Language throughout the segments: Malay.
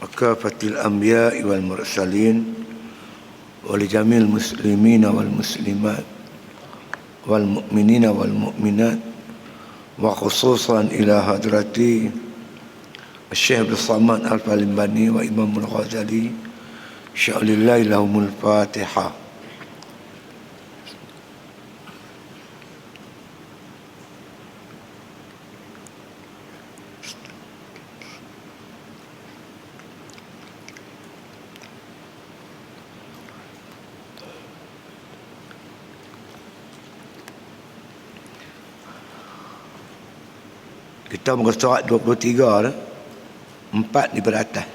وكافة الأنبياء والمرسلين ولجميع المسلمين والمسلمات والمؤمنين والمؤمنات وخصوصا إلى حضرة الشيخ بالصمان الفالمباني وإمام الغزالي شاء الله لهم الفاتحة. Kita muka surat 23 dah. 4 di beratas.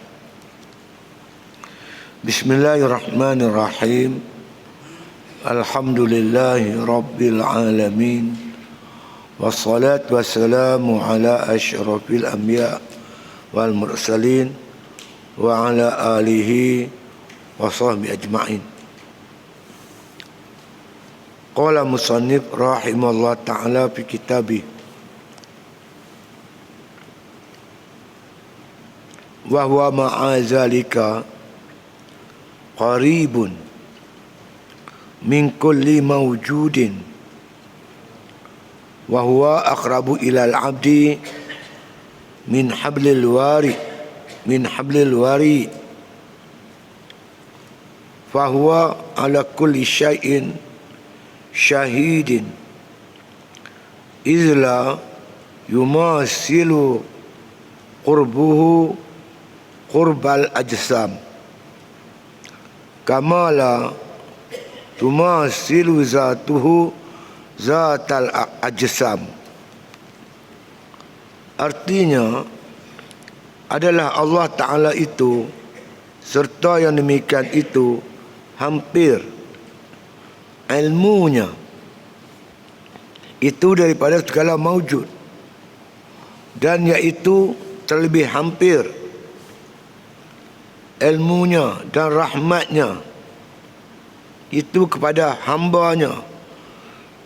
Bismillahirrahmanirrahim. Alhamdulillahi rabbil alamin. Wassalatu wassalamu ala asyrafil anbiya wal mursalin wa ala alihi wa sahbihi ajma'in. Qala musannif rahimallahu ta'ala fi kitabih wa huwa ma'azalika qaribun min kulli mawjudin wa huwa aqrabu ila al-'abdi min hablil wari fa huwa ala kulli syai'in syahidin izla yumasilu qurbuhu qurbal ajsam kamala tumasilu zatuhu zatal ajsam. Artinya adalah Allah Ta'ala itu serta yang demikian itu hampir ilmunya itu daripada segala maujud, dan iaitu terlebih hampir ilmunya dan rahmatnya itu kepada hambanya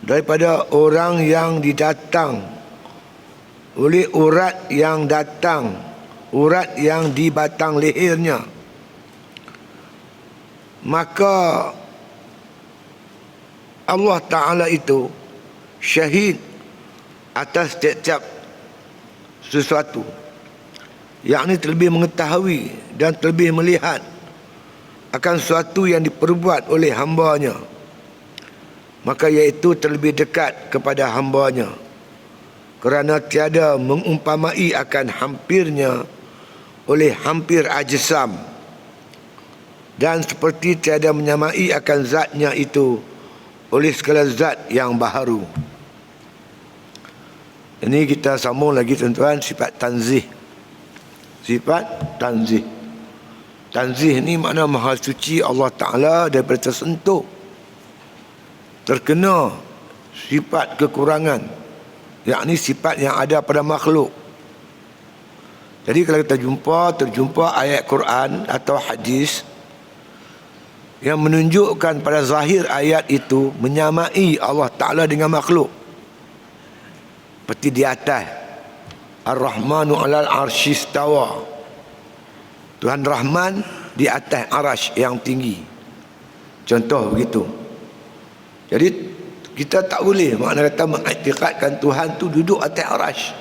daripada orang yang didatang oleh urat yang datang, urat yang di batang lehernya. Maka Allah Ta'ala itu syahid atas setiap sesuatu, yakni terlebih mengetahui dan terlebih melihat akan sesuatu yang diperbuat oleh hambanya, maka iaitu terlebih dekat kepada hambanya, kerana tiada mengumpamai akan hampirnya oleh hampir ajsam, dan seperti tiada menyamai akan zatnya itu oleh segala zat yang baharu. Ini kita sambung lagi tuan-tuan, sifat tanzih. Sifat tanzih. Tanzih ni makna maha suci Allah Ta'ala daripada tersentuh, terkena sifat kekurangan, yakni sifat yang ada pada makhluk. Jadi kalau kita terjumpa ayat Quran atau hadis yang menunjukkan pada zahir ayat itu menyamai Allah Ta'ala dengan makhluk, seperti di atas Ar-Rahmanu alal arsy istawa, Tuhan Rahman di atas arasy yang tinggi, contoh begitu. Jadi kita tak boleh makna kata mengiktikadkan Tuhan tu duduk atas arasy.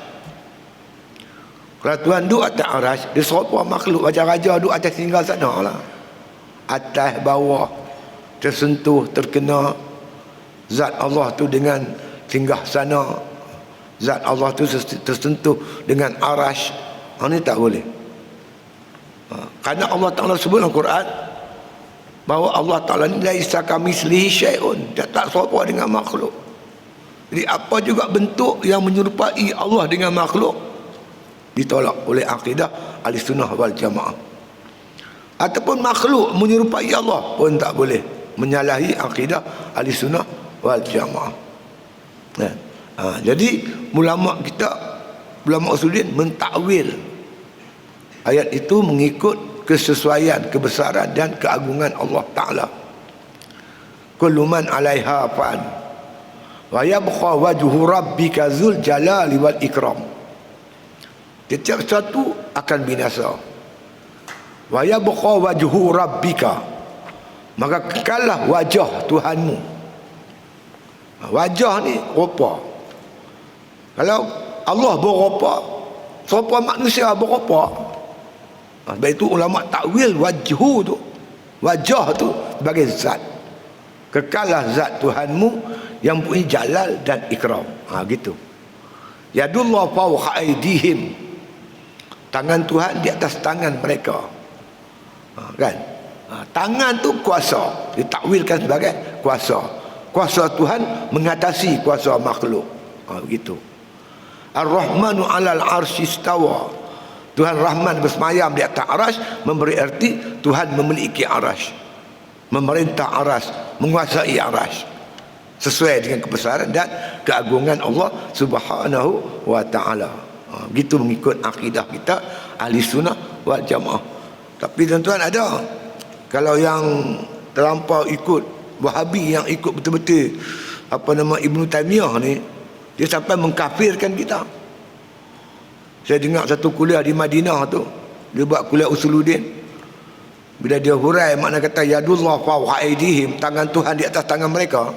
Kalau Tuhan duduk atas arasy, dia serupa makhluk raja-raja duduk atas tinggal sana lah, atas bawah, tersentuh, terkena zat Allah tu dengan singgah sana, zat Allah tu tersentuh dengan arasy. Ini tak boleh. Kerana Allah Ta'ala sebut dalam Quran bahawa Allah Ta'ala ni laisa kamitslihi syai'un, dia tak serupa dengan makhluk. Jadi apa juga bentuk yang menyerupai Allah dengan makhluk ditolak oleh akidah Ahlussunnah wal Jamaah. Ataupun makhluk menyerupai Allah pun tak boleh, menyalahi akidah Ahlussunnah wal Jamaah. Jadi ulama kita, ulama usulin mentakwil ayat itu mengikut kesesuaian, kebesaran dan keagungan Allah Ta'ala. Kullu man 'alaiha fan wa yabqa wajhu rabbika dzul jalali wal ikram. Setiap sesuatu akan binasa. Wa yabqa wajhu rabbika, maka kekallah wajah Tuhanmu. Wajah ni rupa. Kalau Allah berupa, siapa manusia berupa. Sebab itu ulama takwil wajhu tu, wajah tu sebagai zat. Kekallah zat Tuhanmu yang punya jalal dan ikram. Gitu. Yadullah fawqa aydihim, tangan Tuhan di atas tangan mereka. Kan? Tangan tu kuasa, ditakwilkan sebagai kuasa. Kuasa Tuhan mengatasi kuasa makhluk. Begitu. Ar-Rahmanu 'alal 'arsy istawa. Tuhan Rahman bersemayam di atas arasy, memberi arti Tuhan memiliki arasy, memerintah arasy, menguasai arasy, sesuai dengan kebesaran dan keagungan Allah Subhanahu wa taala. Begitu mengikut akidah kita ahli sunnah wal jamaah. Tapi tuan-tuan, ada kalau yang terlampau ikut Wahabi, yang ikut betul-betul Ibnu Taimiyah ni, dia sampai mengkafirkan kita. Saya dengar satu kuliah di Madinah tu, dia buat kuliah Usuluddin. Bila dia hurai makna kata yadullah fawqa aydihim, tangan Tuhan di atas tangan mereka,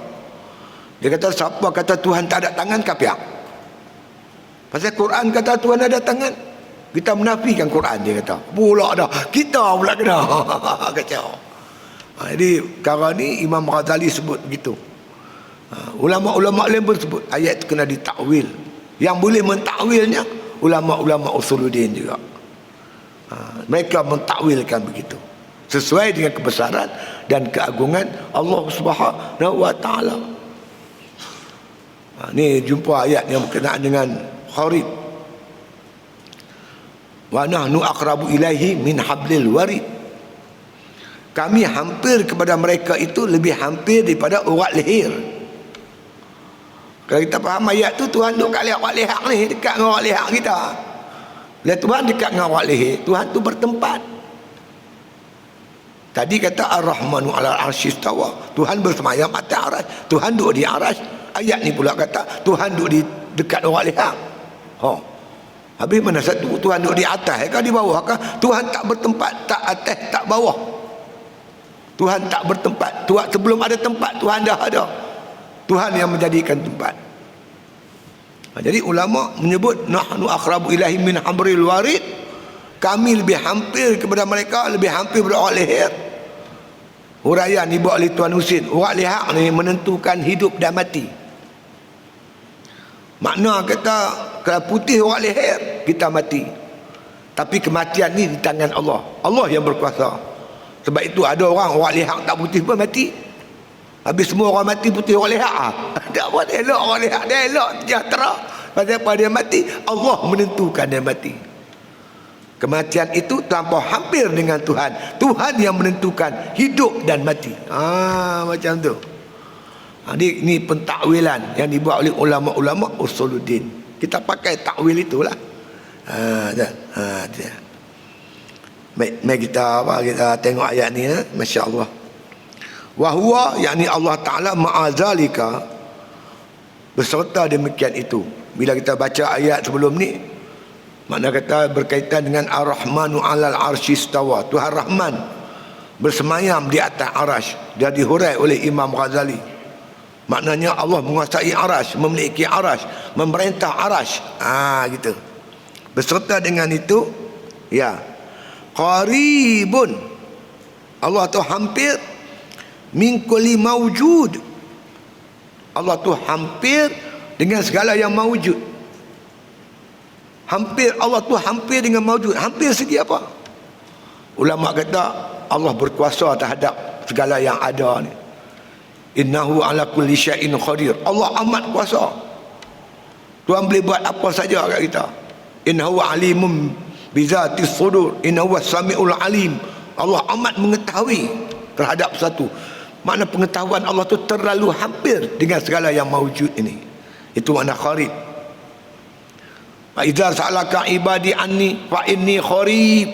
dia kata siapa kata Tuhan tak ada tangan, kafir. Pasal Quran kata Tuhan ada tangan, kita menafikan Quran, dia kata. Pula dah, kita pula kena. Kacau. Jadi sekarang ni Imam Ghazali sebut begitu. Ulama-ulama lain pun sebut ayat itu kena ditakwil. Yang boleh mentakwilnya ulama-ulama Usuluddin juga. Mereka mentakwilkan begitu sesuai dengan kebesaran dan keagungan Allah Subhanahu wa taala. Ni jumpa ayat yang berkenaan dengan kharib. Wa nahnu aqrabu ilaihi min hablil warid. Kami hampir kepada mereka itu lebih hampir daripada urat leher. Kalau kita faham ayat tu, Tuhan duduk kat urat leher ni, dekat dengan urat leher kita. Bila Tuhan dekat dengan urat leher, Tuhan tu bertempat. Tadi kata Ar-Rahmanu 'alal 'arsy istawa, Tuhan bersemayam atas arasy, Tuhan duduk di arasy. Ayat ni pula kata Tuhan duduk di dekat urat leher. Habis mana satu Tuhan duduk di atas ke di bawah ke? Tuhan tak bertempat, tak atas tak bawah. Tuhan tak bertempat. Tuhan sebelum ada tempat, Tuhan dah ada. Tuhan yang menjadikan tempat. Jadi ulama menyebut nahnu aqrabu ilaihi min hablil warid. Kami lebih hampir kepada mereka, lebih hampir kepada urat leher. Huraian dibuat oleh Tuan Husin. Urat leher ni menentukan hidup dan mati. Makna kata kalau putih urat leher, kita mati. Tapi kematian ni di tangan Allah. Allah yang berkuasa. Sebab itu ada orang urat leher tak putih pun mati. Habis semua orang mati putih urat leher. Tak buat elok urat leher, dia elok sejahtera. Pasal apa dia mati? Allah menentukan dia mati. Kematian itu terlampau hampir dengan Tuhan. Tuhan yang menentukan hidup dan mati. Macam tu. Ini pentakwilan yang dibuat oleh ulama-ulama Usuluddin. Kita pakai takwil itulah. Baik, kita tengok ayat ni, masya-Allah. Wa huwa, yakni Allah Taala ma'azalika, beserta demikian itu. Bila kita baca ayat sebelum ni, makna kata berkaitan dengan Ar-Rahmanu 'alal 'arsy istawa. Tuhan Rahman bersemayam di atas arasy. Dia dihurai oleh Imam Ghazali. Maknanya Allah menguasai arasy, memiliki arasy, memerintah arasy. Gitu. Beserta dengan itu, ya, qaribun, Allah tu hampir, min kulli mawjud, Allah tu hampir dengan segala yang mawjud. Hampir, Allah tu hampir dengan mawjud. Hampir segi apa? Ulama kata Allah berkuasa terhadap segala yang ada ni. Innahu ala kulli syai'in qadir. Allah amat kuasa. Tuhan boleh buat apa saja kat kita. Innahu alimun bizati sudur, innahu samiul alim. Allah amat mengetahui terhadap satu. Makna pengetahuan Allah tu terlalu hampir dengan segala yang mawjud ini. Itu makna qarib. Fa idza sa'alaka ibadi anni fa inni qarib.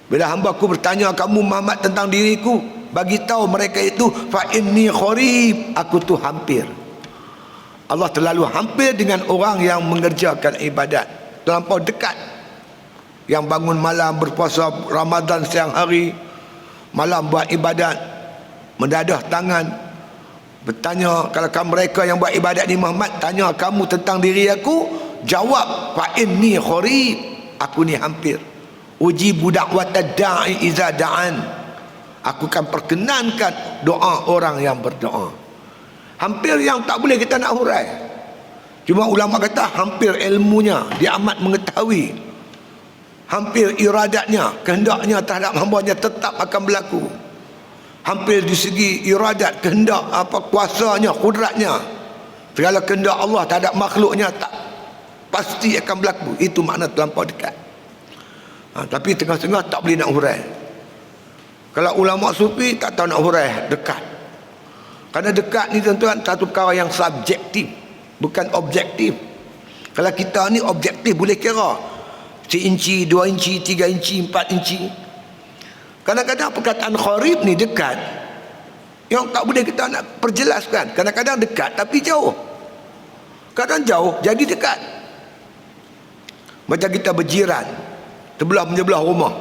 Bila hamba-Ku bertanya kamu Muhammad tentang diriku, bagi tahu mereka itu fa inni qarib, aku tu hampir. Allah terlalu hampir dengan orang yang mengerjakan ibadat. terlampau dekat. Yang bangun malam berpuasa Ramadan siang hari, malam buat ibadat, mendadah tangan, bertanya. Kalau kamu mereka yang buat ibadat ni Muhammad tanya kamu tentang diri aku, jawab fa inni qarib, aku ni hampir. Ujibu da'watad da'i iza da'an, aku akan perkenankan doa orang yang berdoa. Hampir yang tak boleh kita nak hurai. Cuma ulama kata hampir ilmunya, dia amat mengetahui. Hampir iradatnya, kehendaknya terhadap hamba-Nya tetap akan berlaku. Hampir di segi iradat, kehendak, kuasanya, kudratnya, segala kehendak Allah terhadap makhluknya tak pasti akan berlaku. Itu makna terlampau dekat. Tapi tengah-tengah tak boleh nak hurai. Kalau ulama sufi tak tahu nak hurai dekat. Karena dekat ni tuan-tuan satu perkara yang subjektif, bukan objektif. Kalau kita ni objektif boleh kira 1 inci, 2 inci, 3 inci, 4 inci. Kadang-kadang perkataan qarib ni dekat yang tak boleh kita nak perjelaskan. Kadang-kadang dekat tapi jauh, kadang jauh jadi dekat. Macam kita berjiran, sebelah-menyebelah rumah.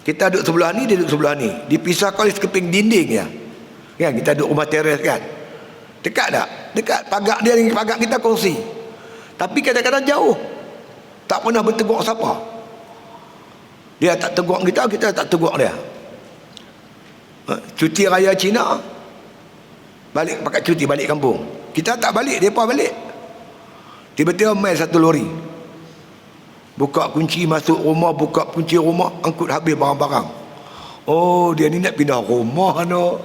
Kita duduk sebelah ni, dia duduk sebelah ni, dipisahkan oleh sekeping dinding ya. Kan kita duduk rumah teres kan, dekat tak? Dekat. Pagar dia dengan pagar kita kongsi, tapi kadang-kadang jauh, tak pernah bertegur siapa. Dia tak tegur kita, kita tak tegur dia. Cuti raya Cina, balik pakai cuti balik kampung, kita tak balik, mereka balik. Tiba-tiba main satu lori, buka kunci masuk rumah, buka kunci rumah, angkut habis barang-barang. Oh, dia ni nak pindah rumah no.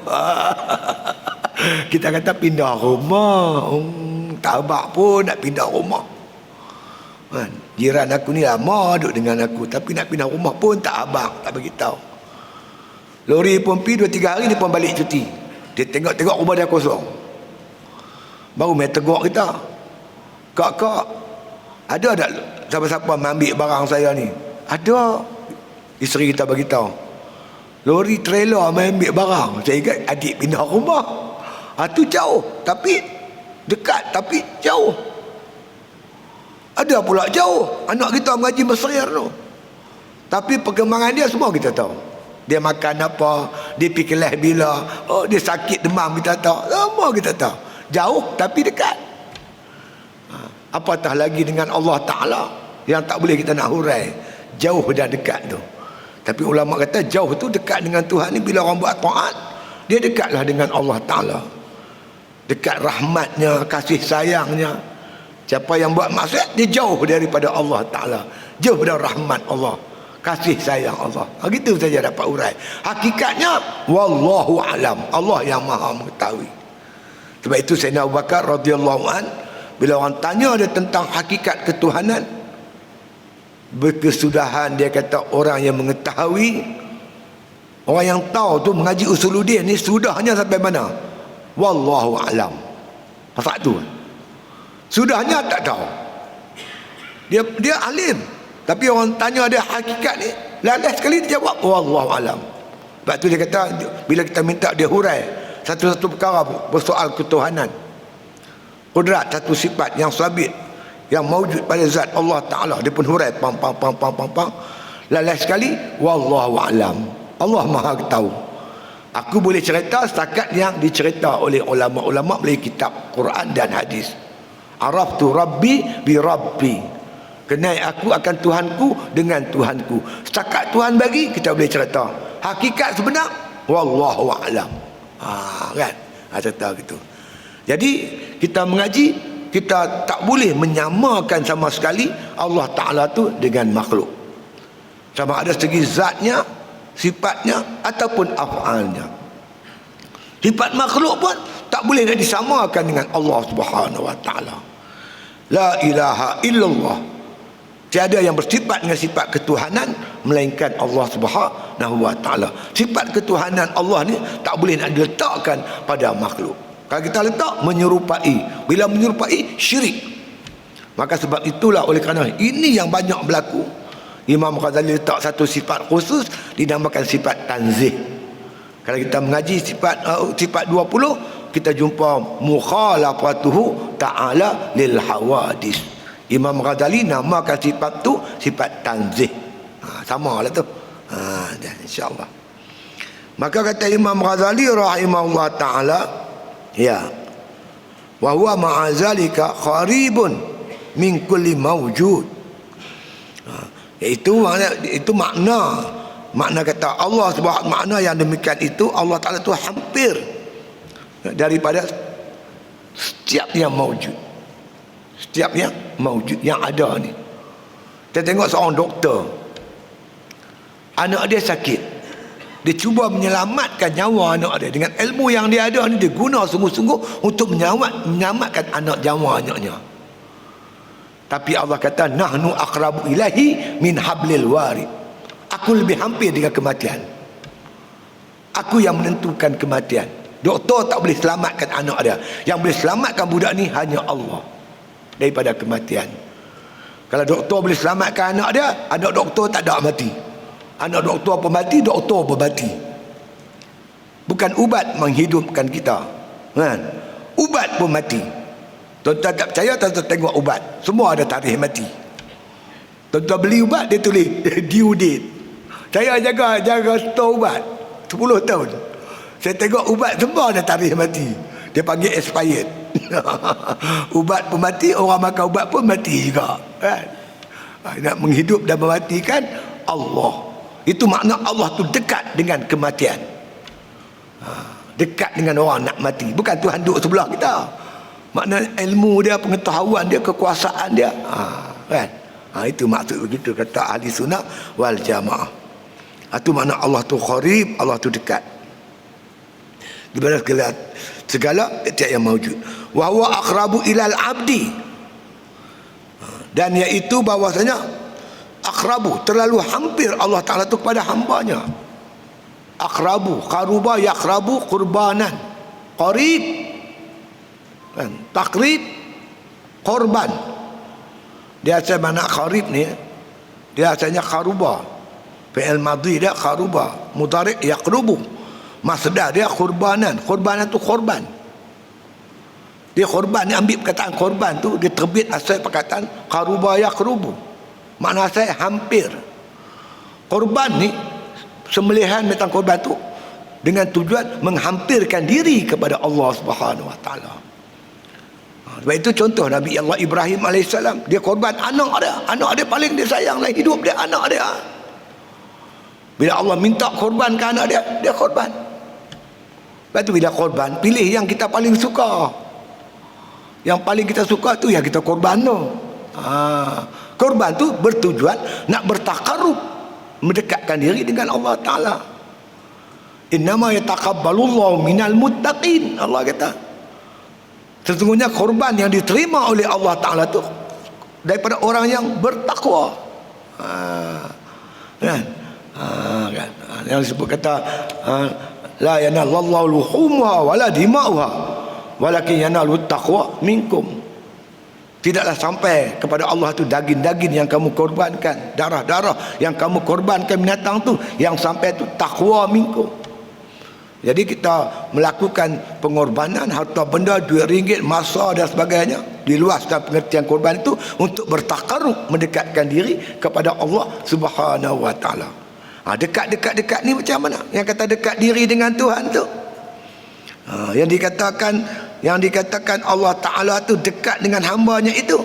Kita kata pindah rumah, tak abak pun nak pindah rumah. Jiran aku ni lama duduk dengan aku, tapi nak pindah rumah pun tak abang, tak beritahu. Lori pun pergi 2-3 hari, dia pun balik cuti. Dia tengok-tengok rumah dia kosong, baru main tegur kita. Kak, ada tak siapa-siapa ambil barang saya ni? Ada. Isteri kita beritahu, lori trailer main ambil barang. Saya ingat adik pindah rumah. Tu jauh, tapi dekat, tapi jauh. Ada pula jauh, anak kita mengaji Mesir tu, tapi perkembangan dia semua kita tahu. Dia makan apa, dia pergi kelas bila, dia sakit demam kita tahu, semua kita tahu. Jauh tapi dekat. Apatah lagi dengan Allah Ta'ala yang tak boleh kita nak hurai, jauh dan dekat tu. Tapi ulama kata jauh tu dekat dengan Tuhan ni bila orang buat taat, dia dekatlah dengan Allah Ta'ala. Dekat rahmatnya, kasih sayangnya. Siapa yang buat maksiat, dia jauh daripada Allah Ta'ala, jauh dari rahmat Allah, kasih sayang Allah. Begitu saja dapat urai. Hakikatnya wallahu alam, Allah yang maha mengetahui. Sebab itu Sayyidina Abu Bakar radhiyallahu an, bila orang tanya dia tentang hakikat ketuhanan, berkesudahan dia kata orang yang mengetahui, orang yang tahu tu mengaji usuluddin ni sudahnya sampai mana? Wallahu alam. Pasal tu sudahnya tak tahu. Dia alim, tapi orang tanya dia hakikat ni, lalai sekali dia jawab wallahu alam. Sebab tu dia kata bila kita minta dia hurai satu-satu perkara bersoal ketuhanan, kudrat, satu sifat yang sabit yang mawjud pada zat Allah Ta'ala, dia pun hurai pam. Lalai sekali wallahu alam, Allah maha tahu. Aku boleh cerita setakat yang dicerita oleh ulama-ulama melalui kitab Quran dan hadis. Araftu Rabbi bi Rabbi, kenal aku akan Tuhanku dengan Tuhanku. Setakat Tuhan bagi kita boleh cerita. Hakikat sebenar wallahu a'lam. Kan? Cerita gitu. Jadi kita mengaji, kita tak boleh menyamakan sama sekali Allah Ta'ala tu dengan makhluk, sama ada segi zatnya, sifatnya ataupun af'alnya. Sifat makhluk pun tak boleh nak disamakan dengan Allah Subhanahu wa Ta'ala. La ilaha illallah, tiada yang bersifat dengan sifat ketuhanan melainkan Allah Subhanahu wa Ta'ala. Sifat ketuhanan Allah ni tak boleh nak diletakkan pada makhluk. Kalau kita letak, menyerupai. Bila menyerupai, syirik. Maka sebab itulah, oleh kerana ini yang banyak berlaku, Imam Ghazali letak satu sifat khusus dinamakan sifat tanzih. Kalau kita mengaji sifat 20, kita jumpa mukhalafatuhu ta'ala lil hawadis, Imam Ghazali namakan sifat tu sifat tanzih. Samalah tu. InsyaAllah. Maka kata Imam Ghazali rahimahullah ta'ala, ya, wa huwa ma'azalika kharibun min kulli mawjud. Itu makna kata Allah Subhanahu, makna yang demikian itu Allah Ta'ala tu hampir daripada setiap yang mawjud. Setiap yang mawjud, yang ada ni. Kita tengok seorang doktor, anak dia sakit, dia cuba menyelamatkan nyawa anak dia dengan ilmu yang dia ada ni. Dia guna sungguh-sungguh untuk menyelamatkan nyawa anaknya. Tapi Allah kata, nahnu aqrabu ilahi min hablil warid. Aku lebih hampir dengan kematian. Aku yang menentukan kematian. Doktor tak boleh selamatkan anak dia. Yang boleh selamatkan budak ni hanya Allah daripada kematian. Kalau doktor boleh selamatkan anak dia, anak doktor tak ada mati. Anak doktor pun mati, doktor pun mati. Bukan ubat menghidupkan kita, kan? Ubat pun mati. Tuan-tuan tak percaya, tuan-tuan tengok ubat, semua ada tarikh mati. Tuan-tuan beli ubat, dia tulis due date. Saya jaga stor ubat 10 tahun. Saya tengok ubat semua ada tarikh mati. Dia panggil expired. Ubat pun mati, orang makan ubat pun mati juga, kan? Nak menghidup dan mematikan Allah. Itu makna Allah tu dekat dengan kematian. Dekat dengan orang nak mati. Bukan Tuhan duduk sebelah kita. Makna ilmu dia, pengetahuan dia, kekuasaan dia, kan? Itu maksud begitu kata ahli sunnah wal jamaah. Itu makna Allah tu qarib, Allah tu dekat di mana segala tiap yang mawjud. Wa huwa aqrabu ilal abdi, dan iaitu bahwasanya aqrabu, terlalu hampir Allah Ta'ala tu kepada hambanya. Aqrabu, qaruba yaqrabu qurbanan, qarib, kan? Takrib, korban. Dia asal mana qarib ni, dia asalnya qaruba, fi'il madhi dia qaruba, mudhari' yaqrubu, masdar dia qurbanan. Qurbanan tu korban. Dia korban ni, ambil perkataan korban tu, dia terbit asal perkataan qaruba yaqrubu, makna saya hampir. Korban ni, sembelihan metang korban tu dengan tujuan menghampirkan diri kepada Allah Subhanahu Wa Taala. Sebab itu contoh Nabi Allah Ibrahim AS, dia korban anak dia paling dia sayang lah, hidup dia anak dia. Bila Allah minta korban ke anak dia, dia korban. Lepas tu bila korban, pilih yang kita paling suka. Yang paling kita suka tu yang kita korban tu. Korban tu bertujuan nak bertakarrub, mendekatkan diri dengan Allah Ta'ala. Innama yataqabbalullahu minal muttaqin, Allah kata. Sesungguhnya korban yang diterima oleh Allah Ta'ala tu daripada orang yang bertakwa. Kan? Kan? Yang disebut kata la yanallallahu luhumha wala dima'uha walakin yanalut taqwa minkum. Tidaklah sampai kepada Allah tu daging-daging yang kamu korbankan, darah-darah yang kamu korbankan binatang tu, yang sampai tu takwa minkum. Jadi kita melakukan pengorbanan harta benda, RM2, masa dan sebagainya, diluaskan pengertian korban itu untuk bertakarrub, mendekatkan diri kepada Allah Subhanahu Wa Taala. Dekat ni macam mana? Yang kata dekat diri dengan Tuhan tu, yang dikatakan Allah Ta'ala tu dekat dengan hambanya itu,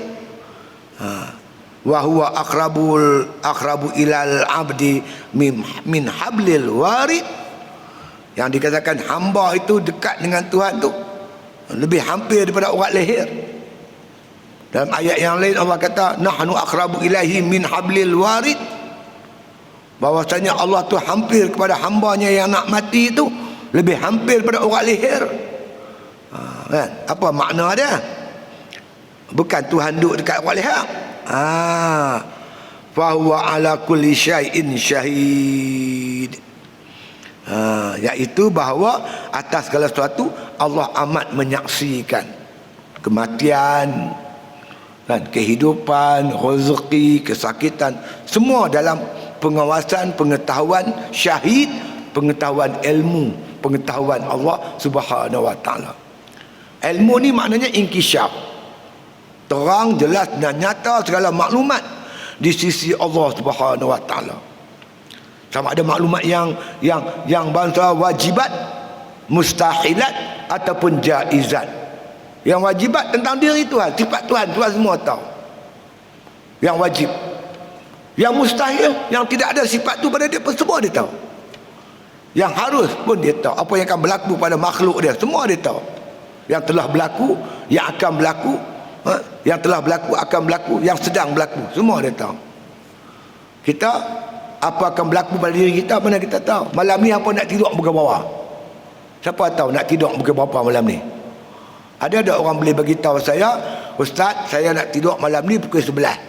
wa huwa aqrabu ilal abdi min hablil warid. Yang dikatakan hamba itu dekat dengan Tuhan tu lebih hampir daripada urat leher. Dalam ayat yang lain Allah kata nahnu aqrabu ilahi min hablil warid, bahwasanya Allah tu hampir kepada hambanya yang nak mati itu lebih hampir pada urat leher. Kan? Apa makna dia? Bukan Tuhan duduk dekat urat leher. Fa huwa ala kulli syai'in syahid. Iaitu bahawa atas segala sesuatu Allah amat menyaksikan. Kematian, kan, kehidupan, rezeki, kesakitan, semua dalam pengawasan, pengetahuan syahid, pengetahuan ilmu, pengetahuan Allah Subhanahu Wa Taala. Ilmu ni maknanya inkishaf. terang, jelas dan nyata segala maklumat di sisi Allah Subhanahu Wa Taala. Sama ada maklumat yang bangsa wajibat, mustahilat ataupun jaizat. Yang wajibat tentang diri Tuhan, sifat Tuhan, Tuhan semua tahu. Yang wajib. Yang mustahil, yang tidak ada sifat tu pada dia pun semua dia tahu. Yang harus pun dia tahu. Apa yang akan berlaku pada makhluk dia, semua dia tahu. Yang telah berlaku, yang akan berlaku, yang telah berlaku, akan berlaku, yang sedang berlaku, semua dia tahu. Kita, apa akan berlaku pada diri kita, mana kita tahu. Malam ni apa nak tidur buka bawah? Siapa tahu nak tidur buka bawah malam ni? Ada orang boleh bagi tahu saya, Ustaz, saya nak tidur malam ni pukul 11.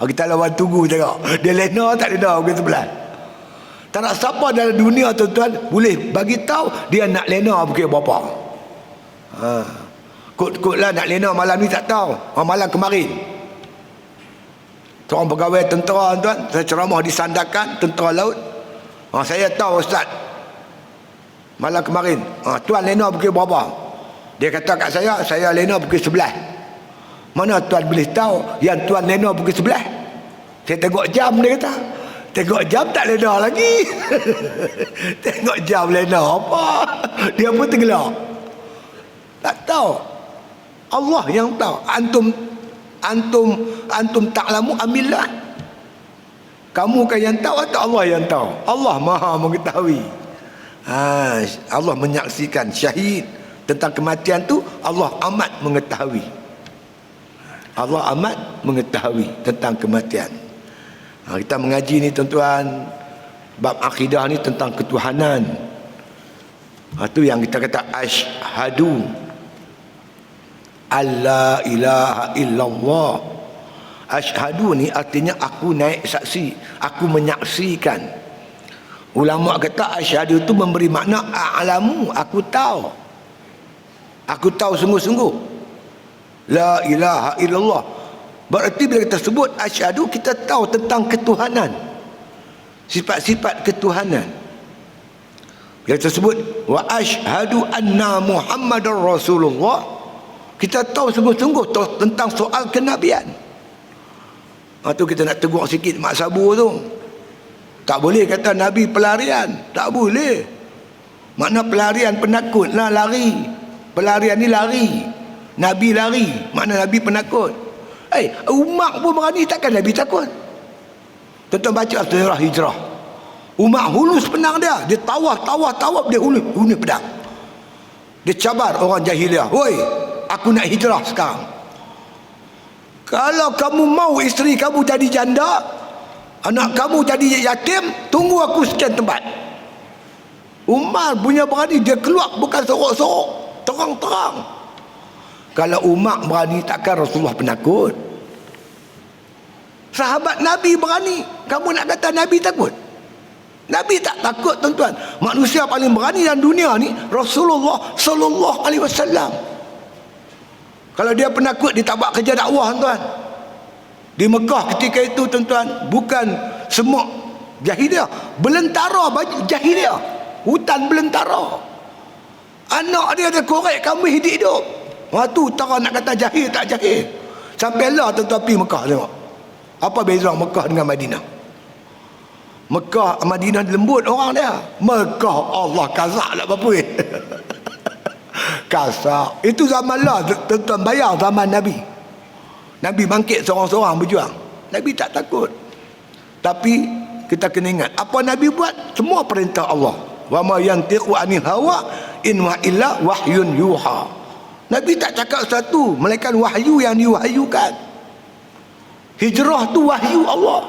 Kita lawan tunggu tengok. Dia lena tak lena pukul 11. Tak nak siapa dalam dunia tuan-tuan boleh bagi tahu dia nak lena pukul berapa. Kut-kut lah nak lena malam ni tak tahu. Malam kemarin seorang pegawai tentera tuan, saya ceramah di Sandakan Tentera Laut. Saya tahu Ustaz, malam kemarin tuan lena pukul berapa. Dia kata kat saya lena pukul 11. Mana tuan boleh tahu yang tuan lena pukul 11? Saya tengok jam, dia kata. Tengok jam tak lena lagi. Tengok jam lena apa? Dia pun tenggelam. Tak tahu. Allah yang tahu. Antum ta'lamu amillah. Kamu kan yang tahu atau Allah yang tahu? Allah Maha mengetahui. Allah menyaksikan, syahid tentang kematian tu, Allah amat mengetahui. Allah amat mengetahui tentang kematian. Kita mengaji ni tuan-tuan, bab akidah ni tentang ketuhanan. Itu yang kita kata asyhadu alla ilaha illallah. Asyhadu ni artinya aku naik saksi, aku menyaksikan. Ulama kata asyhadu tu memberi makna a'lamu, aku tahu. Aku tahu sungguh-sungguh. La ilaha illallah. Berarti bila kita sebut asyhadu, kita tahu tentang ketuhanan, sifat-sifat ketuhanan. Bila kita sebut wa asyhadu anna Muhammadar Rasulullah, kita tahu sungguh-sungguh tentang soal kenabian. Tu kita nak tegur sikit Mak Sabu tu. Tak boleh kata Nabi pelarian, tak boleh. Makna pelarian penakut lah, lari. Pelarian ni lari. Nabi lari, makna Nabi penakut. Umar pun berani, takkan Nabi takut? Tuan-tuan baca sejarah hijrah. Umar hulus pedang dia. Dia tawaf, dia hulus pedang. Dia cabar orang jahiliah. Woi, aku nak hijrah sekarang. Kalau kamu mau isteri kamu jadi janda, anak kamu jadi yatim, tunggu aku sekian tempat. Umar punya berani, dia keluar bukan sorok-sorok, terang-terang. Kalau Umar berani, takkan Rasulullah penakut? Sahabat Nabi berani, kamu nak kata Nabi takut? Nabi tak takut tuan-tuan. Manusia paling berani dalam dunia ni Rasulullah sallallahu alaihi wasallam. Kalau dia penakut, dia tak buat kerja dakwah tuan. Di Mekah ketika itu tuan-tuan, bukan semua jahiliah, belentara jahiliah, hutan belentara. Anak dia ada korek kambing hidup-hidup. Tu utara nak kata jahil tak jahil. Sampailah tuan-tuan pergi Mekah tengok. Apa beza Mekah dengan Madinah? Mekah, Madinah lembut orang dia. Mekah Allah kasar lah apa-apa. Kasar. Itu zaman lah tuan-tuan, bayar zaman Nabi. Nabi bangkit seorang-seorang berjuang. Nabi tak takut. Tapi kita kena ingat, apa Nabi buat? Semua perintah Allah. Wa ma yantiqu anil hawa in wa illa wahyun yuha. Nabi tak cakap satu melainkan wahyu yang diwahyukan. Hijrah tu wahyu Allah.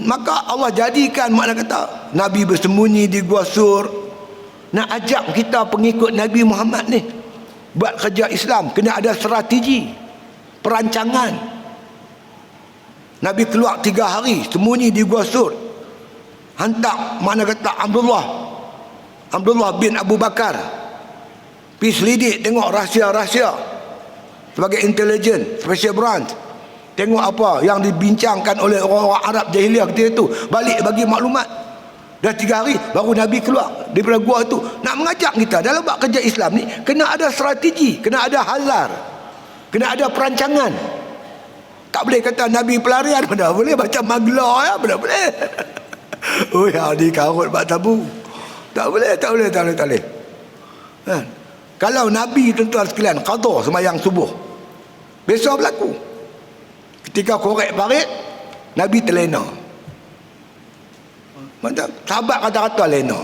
Maka Allah jadikan, makna kata Nabi bersembunyi di Gua Sur. Nak ajak kita pengikut Nabi Muhammad ni buat kerja Islam, kena ada strategi, perancangan. Nabi keluar 3 hari sembunyi di Gua Sur. Hantar, makna kata Abdullah bin Abu Bakar pergi selidik, tengok rahsia-rahsia sebagai intelijen, special branch, tengok apa yang dibincangkan oleh orang-orang Arab jahiliah ketika itu, balik bagi maklumat. Dah 3 hari baru Nabi keluar daripada gua itu. Nak mengajak kita dalam buat kerja Islam ni kena ada strategi, kena ada hazar. Kena ada perancangan. Tak boleh kata Nabi pelarian, mana boleh macam magla ya, mana boleh. Oh ya, ni karut bak tabu. Tak boleh. Kan? Kalau Nabi tuan-tuan sekalian qada sembahyang subuh, besok berlaku. Ketika korek parit, Nabi terlena. Macam sahabat kata-kata lena.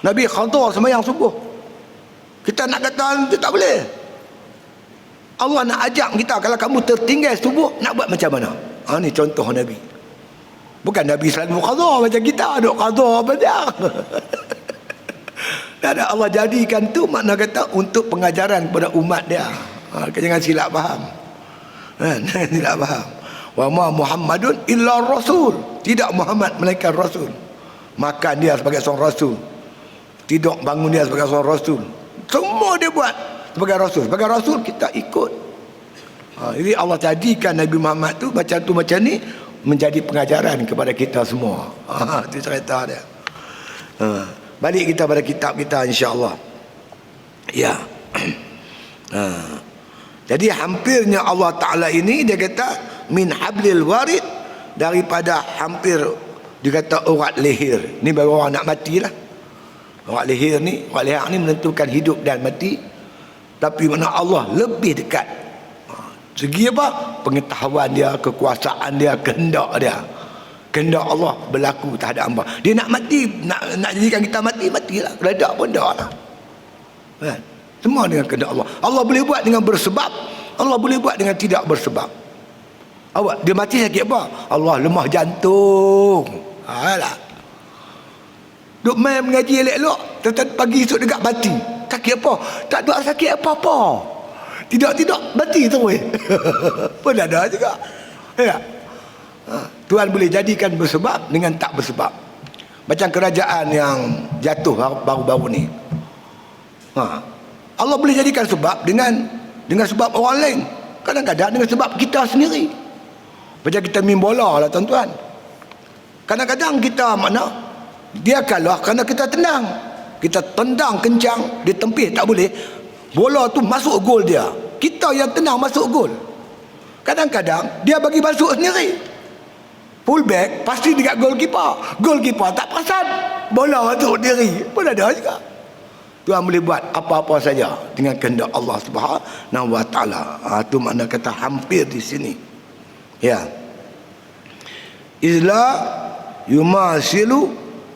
Nabi qada sembahyang subuh. Kita nak kata itu tak boleh. Allah nak ajak kita, kalau kamu tertinggal subuh, nak buat macam mana? Ni contoh Nabi. Bukan Nabi selalu qada macam kita, duk qada banyak. Dan Allah jadikan tu makna kata untuk pengajaran kepada umat dia. Jangan silap faham. Silap faham. Wa ma Muhammadun illa rasul. Tidak Muhammad melainkan rasul. Makan dia sebagai seorang rasul. Tidur bangun dia sebagai seorang rasul. Semua dia buat sebagai rasul. Sebagai rasul kita ikut. Jadi Allah jadikan Nabi Muhammad tu macam ni menjadi pengajaran kepada kita semua. Itu cerita dia. Balik kita pada kitab kita, insya-Allah. Ya. Jadi hampirnya Allah Ta'ala ini, dia kata min hablil warid, daripada hampir, dia kata urat leher. Ni baru orang nak mati lah. Urat leher ni menentukan hidup dan mati. Tapi mana Allah lebih dekat. Segi apa? Pengetahuan dia, kekuasaan dia, kehendak dia. Kehendak Allah berlaku tak ada hamba. Dia nak mati, nak jadikan kita matilah. Redak pun dah lah. Kan? Semua dengan kehendak Allah. Allah boleh buat dengan bersebab, Allah boleh buat dengan tidak bersebab. Awak dia mati sakit apa? Allah lemah jantung. Alah. Duk main mengaji elok-elok, tetap pagi esok dekat mati. Sakit apa? Tak ada sakit apa-apa. Tidak mati tu weh. Pun ada juga. Ya. Tuhan boleh jadikan bersebab dengan tak bersebab. Macam kerajaan yang jatuh baru-baru ni. Allah boleh jadikan sebab dengan sebab orang lain. Kadang-kadang dengan sebab kita sendiri. Macam kita main bola lah tuan-tuan. Kadang-kadang kita dia kalah kerana kita tendang. Kita tendang kencang, dia tempih tak boleh. Bola tu masuk gol dia. Kita yang tendang masuk gol. Kadang-kadang dia bagi masuk sendiri. Fullback pasti dekat goalkeeper. Goalkeeper tak perasan, bola masuk diri. Pun ada juga. Tuhan boleh buat apa-apa saja dengan kehendak Allah Subhanahu wa taala. Itu makna kata hampir di sini. Ya. Izla yumasilu,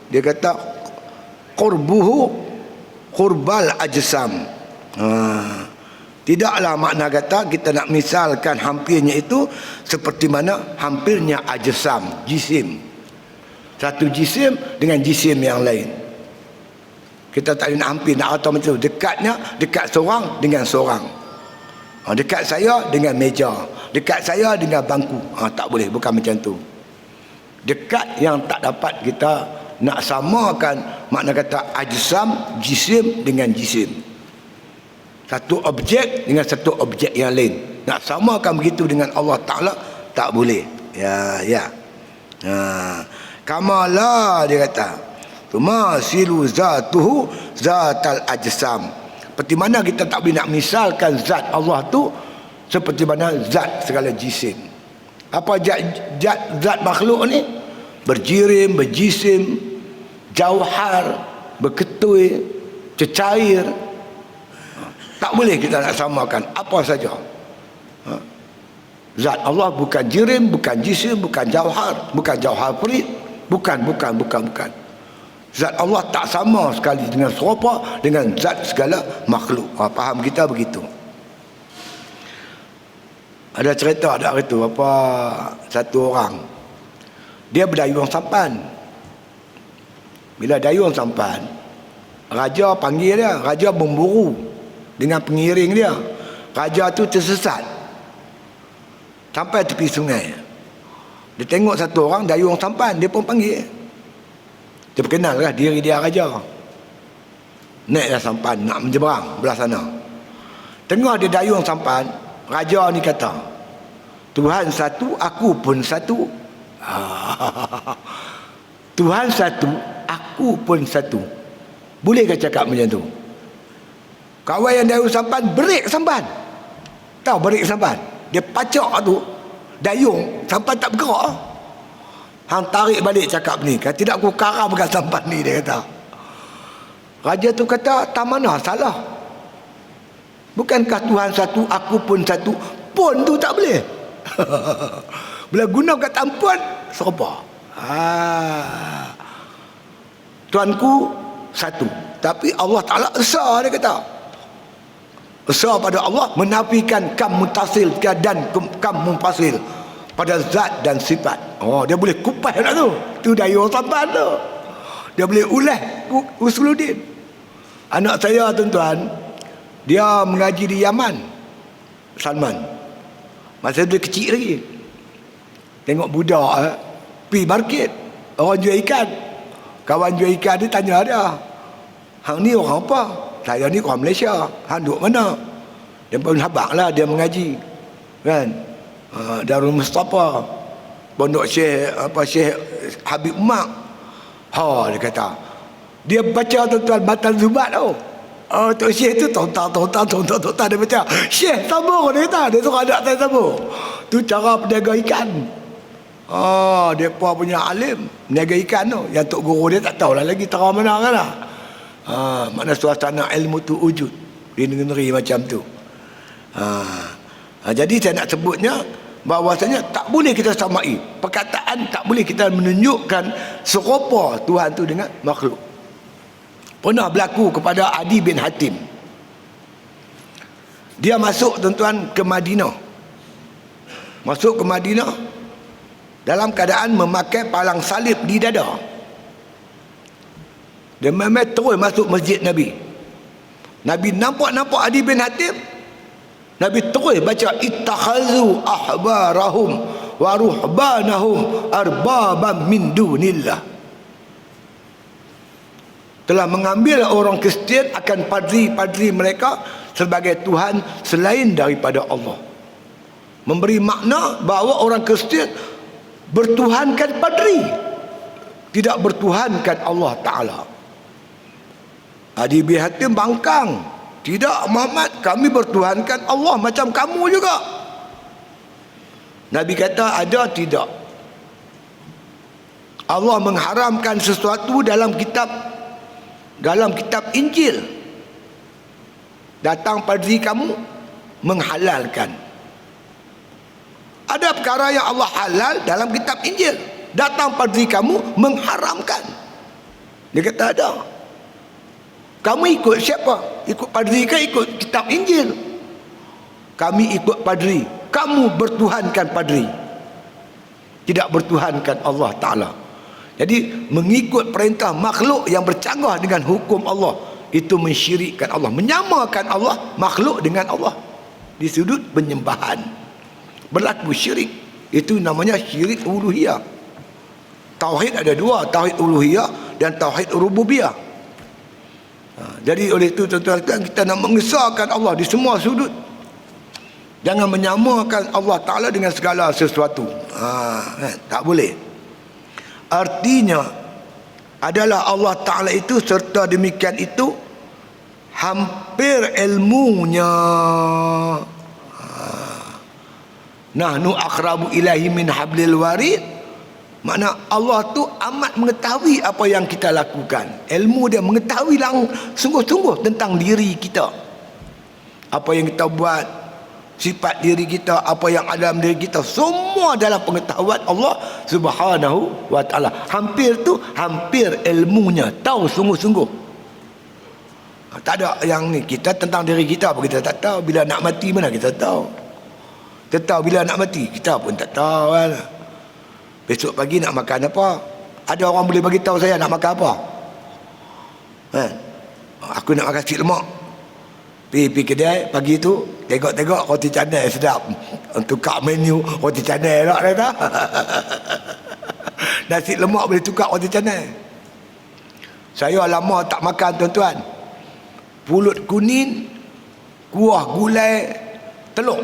dia kata qurbuhu qurbal ajsam. Tidaklah makna kata kita nak misalkan hampirnya itu seperti mana hampirnya ajsam, jisim. Satu jisim dengan jisim yang lain. Kita tak nak hampir, nak kata macam tu. Dekatnya, dekat seorang dengan seorang. Dekat saya dengan meja. Dekat saya dengan bangku. Tak boleh, bukan macam tu. Dekat yang tak dapat kita nak samakan, makna kata ajsam, jisim dengan jisim. Satu objek dengan satu objek yang lain. Nak samakan begitu dengan Allah Ta'ala, tak boleh. Ya. Kamala, dia kata. Tumasilu zatuhu zatal ajsam. Seperti mana kita tak boleh nak misalkan zat Allah tu seperti mana zat segala jisim. Apa zat makhluk ni? Berjirim, berjisim, jauhar, berketui, cecair. Tak boleh kita nak samakan apa saja. Zat Allah bukan jirim, bukan jisim, bukan jauhar, bukan jauhar perit, bukan. Zat Allah tak sama sekali dengan serupa dengan zat segala makhluk. Faham kita begitu. Ada cerita ada itu apa, satu orang dia berdayung sampan. Bila dayung sampan, raja panggil dia, raja memburu dengan pengiring dia. Raja tu tersesat sampai tepi sungai. Dia tengok satu orang dayung sampan, dia pun panggil. Dia perkenallah diri dia raja. Naiklah sampan nak menyeberang belah sana. Tengah dia dayung sampan, raja ni kata, Tuhan satu, aku pun satu. Tuhan satu, aku pun satu. Boleh ke cakap macam tu? Kawan yang dayung sampan break sampan. Tahu balik sampan? Dia pacak tu, dayung, sampan tak bergerak. Hang tarik balik cakap ni. Kata tidak aku karamkan sampan ni, dia kata. Raja tu kata, tak mana salah. Bukankah Tuhan satu, aku pun satu. Pun tu tak boleh. Bila guna kata pun, serupa. Tuanku satu. Tapi Allah Ta'ala esa, dia kata. Esa pada Allah menafikan kam mutasil dan kam munfasil pada zat dan sifat. Oh, dia boleh kupas nak tu. Tu daya sampan tu. Dia boleh ulah Usuluddin. Anak saya tuan-tuan, dia mengaji di Yaman, Salman. Masa dia kecil lagi. Tengok budak pi market, orang jual ikan. Kawan jual ikan dia tanya dia, hang ni orang apa? Saya ni orang Malaysia. Hang duduk mana? Dia pun habaq lah, dia mengaji. Kan? Darul Mustafa, Pondok Syekh Habib Mak. Dia kata. Dia baca tuan-tuan Batan Zubat tau. Tok Syekh tu tontak dia baca. Syekh sambung dia kata. Dia suruh anak saya sambung. Tu cara peniaga ikan. Dia punya alim peniaga ikan tu. Yang tok guru dia tak tahulah lagi terang mana kan lah. Mana suasana ilmu tu wujud di negeri macam tu. Jadi saya nak sebutnya bahawasanya tak boleh kita samai. Perkataan tak boleh kita menunjukkan serupa Tuhan tu dengan makhluk. Pernah berlaku kepada Adi bin Hatim. Dia masuk tuan-tuan ke Madinah. Masuk ke Madinah dalam keadaan memakai palang salib di dada. Dia memang terus masuk masjid Nabi. Nabi nampak Adi bin Hatim. Nabi terus baca ittakhazu ahbarahum wa ruhbanahum arbaban min dunillah. Telah mengambil orang Kristian akan padri-padri mereka sebagai Tuhan selain daripada Allah. Memberi makna bahawa orang Kristian bertuhankan padri, tidak bertuhankan Allah Ta'ala. Adi bin Hatim bangkang, tidak Muhammad, kami bertuhankan Allah macam kamu juga. Nabi kata ada tidak. Allah mengharamkan sesuatu dalam kitab Injil. Datang padri kamu menghalalkan. Ada perkara yang Allah halal dalam kitab Injil. Datang padri kamu mengharamkan. Dia kata ada. Kamu ikut siapa? Ikut padri ke ikut kitab Injil? Kami ikut padri. Kamu bertuhankan padri, tidak bertuhankan Allah Ta'ala. Jadi mengikut perintah makhluk yang bercanggah dengan hukum Allah, itu mensyirikkan Allah, menyamakan Allah makhluk dengan Allah di sudut penyembahan. Berlaku syirik. Itu namanya syirik uluhiyah. Tauhid ada dua, tauhid uluhiyah dan tauhid rububiyah. Jadi oleh itu tuan-tuan, kita nak mengesahkan Allah di semua sudut. Jangan menyamakan Allah Ta'ala dengan segala sesuatu. Tak boleh. Artinya adalah Allah Ta'ala itu serta demikian itu hampir ilmunya. Nahnu aqrabu ilahi min hablil warid. Makna Allah tu amat mengetahui apa yang kita lakukan. Ilmu dia mengetahui sungguh-sungguh tentang diri kita. Apa yang kita buat, sifat diri kita, apa yang ada dalam diri kita, semua dalam pengetahuan Allah Subhanahu wa Ta'ala. Hampir ilmunya, tahu sungguh-sungguh. Tak ada yang ni kita tentang diri kita apa kita tak tahu. Bila nak mati mana kita tahu. Kita tahu bila nak mati, kita pun tak tahu kan. Besok pagi nak makan apa? Ada orang boleh bagi tahu saya nak makan apa? Aku nak makan nasi lemak. Pergi kedai pagi tu, tengok roti canai sedap. Tukar menu roti canai tak kata. Nasi lemak boleh tukar roti canai. Saya lama tak makan tuan-tuan. Pulut kuning, kuah gulai, telur.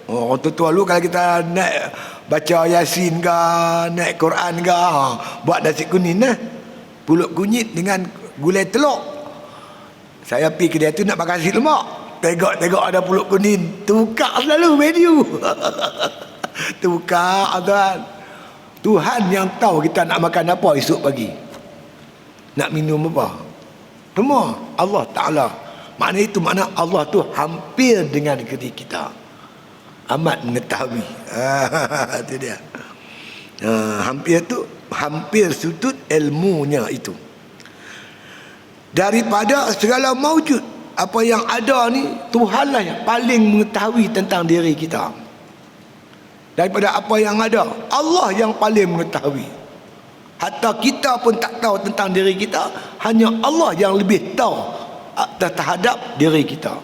Orang tua lu kalau kita naik baca Yasin ke, naik Quran ke, buat nasi kuning pulut kunyit dengan gulai telur. Saya pergi kedai tu nak makan nasi lemak. tengok ada pulut kuning, tukar selalu menu. Tukar tuan. Tuhan yang tahu kita nak makan apa esok pagi, nak minum apa, semua Allah Ta'ala. Makna itu makna Allah tu hampir dengan diri kita, amat mengetahui. Itu dia. Hampir tu, hampir sudut ilmunya itu. Daripada segala maujud, apa yang ada ni, Tuhanlah yang paling mengetahui tentang diri kita. Daripada apa yang ada, Allah yang paling mengetahui. Hatta kita pun tak tahu tentang diri kita, hanya Allah yang lebih tahu terhadap diri kita.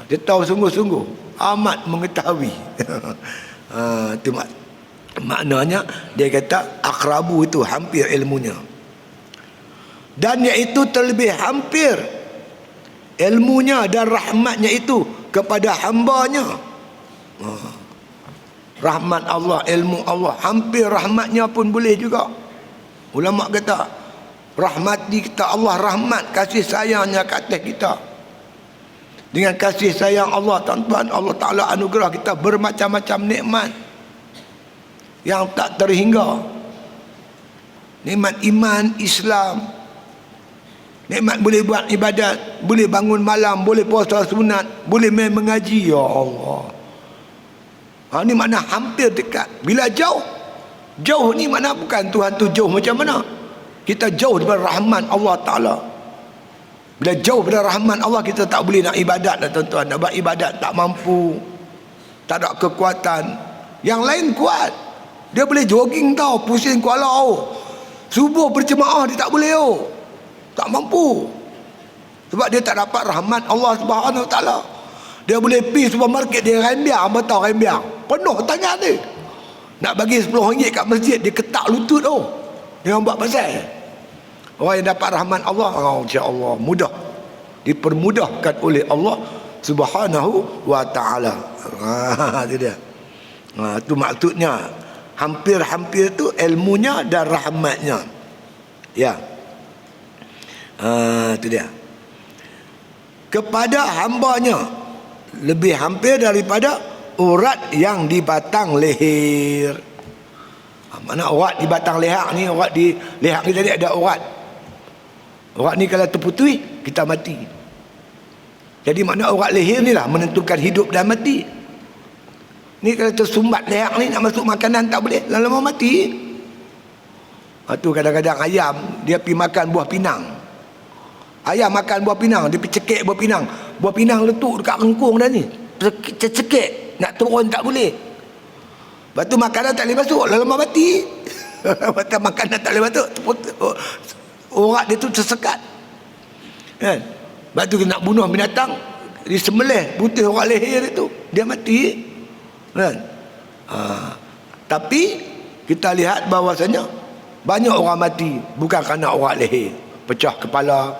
Dia tahu sungguh-sungguh, amat mengetahui. Itu maknanya dia kata akrabu itu hampir ilmunya. Dan iaitu terlebih hampir ilmunya dan rahmatnya itu kepada hambanya. Rahmat Allah, ilmu Allah, hampir rahmatnya pun boleh juga. Ulama kata rahmati kita Allah, rahmat kasih sayangnya ke atas kita. Dengan kasih sayang Allah, tuan-tuan, Allah Ta'ala anugerah kita bermacam-macam nikmat yang tak terhingga. Nikmat iman, Islam, nikmat boleh buat ibadat, boleh bangun malam, boleh puasa sunat, boleh main mengaji. Ya Allah, ni makna hampir dekat. Bila jauh, jauh ni makna bukan Tuhan tu jauh macam mana. Kita jauh daripada rahmat Allah Ta'ala. Bila jauh daripada rahmat Allah, kita tak boleh nak ibadat lah tuan-tuan. Nak buat ibadat tak mampu, tak ada kekuatan. Yang lain kuat, dia boleh jogging tau, pusing kepala subuh berjemaah dia tak boleh tak mampu. Sebab dia tak dapat rahmat Allah Subhanahu Wa Ta'ala. Dia boleh pergi supermarket, dia rembiang, betul rembiang, penuh tangan dia. Nak bagi RM10 kat masjid, dia ketak lutut dengan buat pasal. Orang yang dapat rahmat Allah, insya-Allah mudah, dipermudahkan oleh Allah Subhanahu Wa Ta'ala. Itu dia. Itu maksudnya hampir-hampir tu ilmunya dan rahmatnya. Ya. Itu dia. Kepada hambanya lebih hampir daripada urat yang di batang leher. Mana urat di batang leher ni? Urat di leher ni tadi ada urat. Urat ni kalau terputui, kita mati. Jadi makna urat leher ni lah menentukan hidup dan mati. Ni kalau tersumbat leher ni, nak masuk makanan tak boleh, lama-lama mati. Tu kadang-kadang ayam dia pergi makan buah pinang. Ayam makan buah pinang, dia pergi cekik buah pinang. Buah pinang letup dekat rengkung dah ni, cekik, nak turun tak boleh. Lepas tu makanan tak boleh masuk, lama mati. Makanan tak boleh masuk, urat dia tu tersekat kan. Lepas tu nak bunuh binatang, disembelih, putih urat leher itu, dia mati kan. Tapi kita lihat bahawasanya banyak orang mati bukan kerana urat leher, pecah kepala